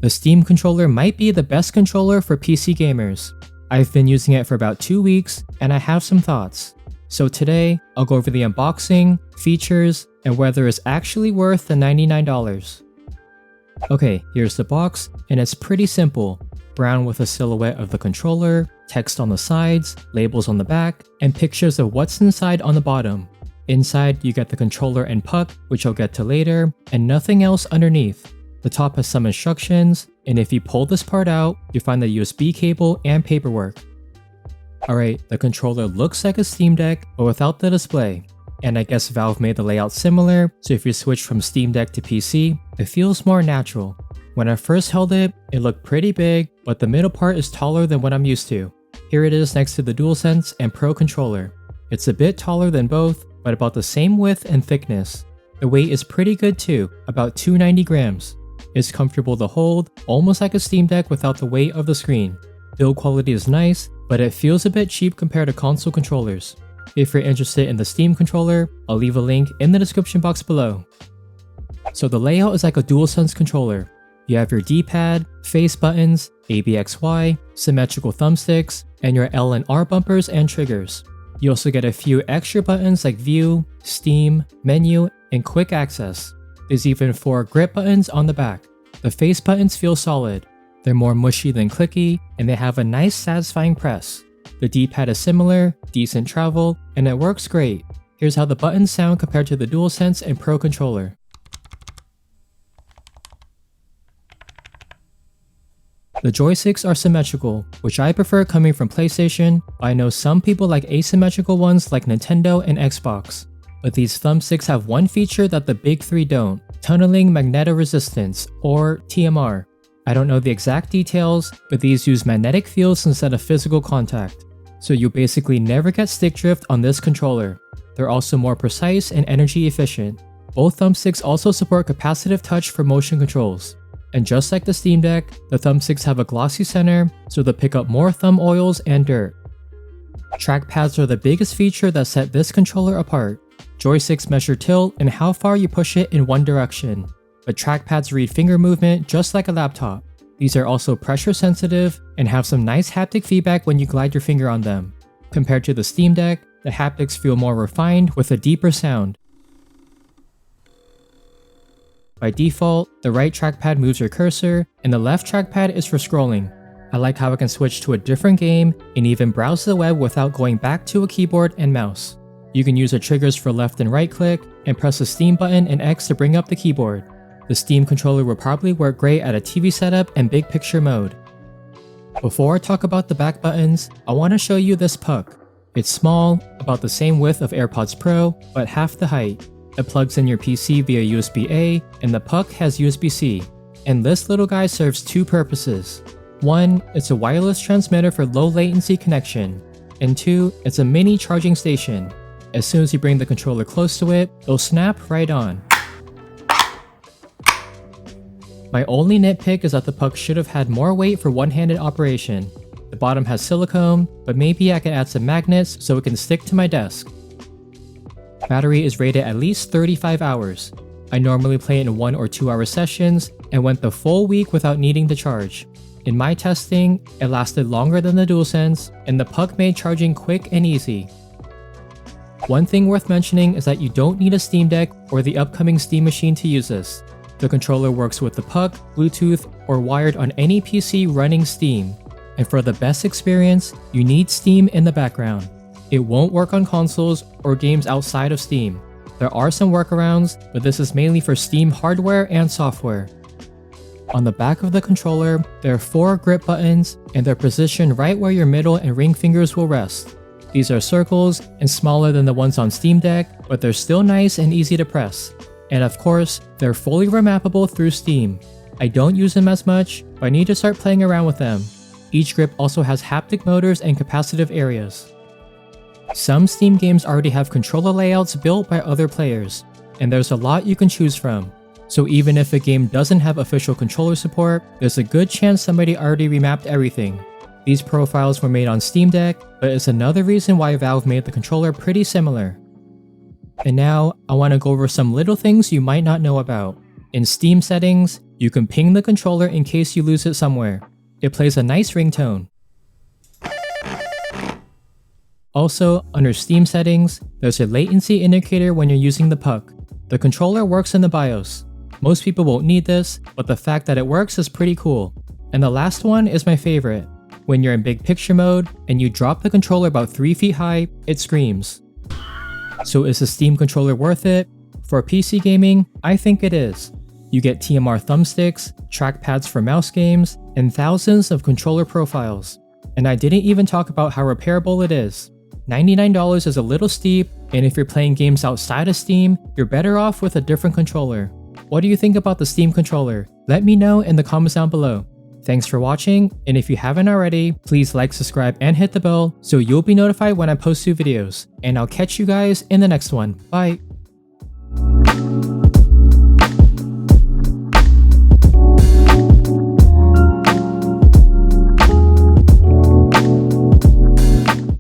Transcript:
The Steam controller might be the best controller for PC gamers. I've been using it for about 2 weeks, and I have some thoughts. So today, I'll go over the unboxing, features, and whether it's actually worth the $99. Okay, here's the box, and it's pretty simple. Brown with a silhouette of the controller, text on the sides, labels on the back, and pictures of what's inside on the bottom. Inside, you get the controller and puck, which I'll get to later, and nothing else underneath. The top has some instructions, and if you pull this part out, you find the USB cable and paperwork. Alright, the controller looks like a Steam Deck, but without the display. And I guess Valve made the layout similar, so if you switch from Steam Deck to PC, it feels more natural. When I first held it, it looked pretty big, but the middle part is taller than what I'm used to. Here it is next to the DualSense and Pro controller. It's a bit taller than both, but about the same width and thickness. The weight is pretty good too, about 290 grams. It's comfortable to hold, almost like a Steam Deck without the weight of the screen. Build quality is nice, but it feels a bit cheap compared to console controllers. If you're interested in the Steam controller, I'll leave a link in the description box below. So the layout is like a DualSense controller. You have your D-pad, face buttons, ABXY, symmetrical thumbsticks, and your L and R bumpers and triggers. You also get a few extra buttons like View, Steam, Menu, and Quick Access. There's even 4 grip buttons on the back. The face buttons feel solid. They're more mushy than clicky, and they have a nice satisfying press. The D-pad is similar, decent travel, and it works great. Here's how the buttons sound compared to the DualSense and Pro controller. The joysticks are symmetrical, which I prefer coming from PlayStation, but I know some people like asymmetrical ones like Nintendo and Xbox. But these thumbsticks have one feature that the big three don't: tunneling magnetoresistance, or TMR. I don't know the exact details, but these use magnetic fields instead of physical contact. So you basically never get stick drift on this controller. They're also more precise and energy efficient. Both thumbsticks also support capacitive touch for motion controls. And just like the Steam Deck, the thumbsticks have a glossy center, so they'll pick up more thumb oils and dirt. Trackpads are the biggest feature that set this controller apart. Joysticks measure tilt and how far you push it in one direction, but trackpads read finger movement just like a laptop. These are also pressure sensitive and have some nice haptic feedback when you glide your finger on them. Compared to the Steam Deck, the haptics feel more refined with a deeper sound. By default, the right trackpad moves your cursor, and the left trackpad is for scrolling. I like how I can switch to a different game and even browse the web without going back to a keyboard and mouse. You can use the triggers for left and right click, and press the Steam button and X to bring up the keyboard. The Steam controller will probably work great at a TV setup and big picture mode. Before I talk about the back buttons, I want to show you this puck. It's small, about the same width of AirPods Pro, but half the height. It plugs in your PC via USB-A, and the puck has USB-C. And this little guy serves 2 purposes. 1, it's a wireless transmitter for low latency connection. And 2, it's a mini charging station. As soon as you bring the controller close to it, it'll snap right on. My only nitpick is that the puck should have had more weight for one-handed operation. The bottom has silicone, but maybe I could add some magnets so it can stick to my desk. Battery is rated at least 35 hours. I normally play it in 1 or 2 hour sessions and went the full week without needing to charge. In my testing, it lasted longer than the DualSense, and the puck made charging quick and easy. One thing worth mentioning is that you don't need a Steam Deck or the upcoming Steam Machine to use this. The controller works with the puck, Bluetooth, or wired on any PC running Steam. And for the best experience, you need Steam in the background. It won't work on consoles or games outside of Steam. There are some workarounds, but this is mainly for Steam hardware and software. On the back of the controller, there are 4 grip buttons, and they're positioned right where your middle and ring fingers will rest. These are circles and smaller than the ones on Steam Deck, but they're still nice and easy to press. And of course, they're fully remappable through Steam. I don't use them as much, but I need to start playing around with them. Each grip also has haptic motors and capacitive areas. Some Steam games already have controller layouts built by other players, and there's a lot you can choose from. So even if a game doesn't have official controller support, there's a good chance somebody already remapped everything. These profiles were made on Steam Deck, but it's another reason why Valve made the controller pretty similar. And now, I want to go over some little things you might not know about. In Steam settings, You can ping the controller in case you lose it somewhere. It plays a nice ringtone. Also, under Steam settings, there's a latency indicator when you're using the puck. The controller works in the BIOS. Most people won't need this, but the fact that it works is pretty cool. And the last one is my favorite. When you're in big picture mode and you drop the controller about 3 feet high, it screams. So is the Steam controller worth it? For PC gaming, I think it is. You get TMR thumbsticks, trackpads for mouse games, and thousands of controller profiles. And I didn't even talk about how repairable it is. $99 is a little steep, and if you're playing games outside of Steam, you're better off with a different controller. What do you think about the Steam controller? Let me know in the comments down below. Thanks for watching, and if you haven't already, please like, subscribe, and hit the bell so you'll be notified when I post new videos. And I'll catch you guys in the next one. Bye!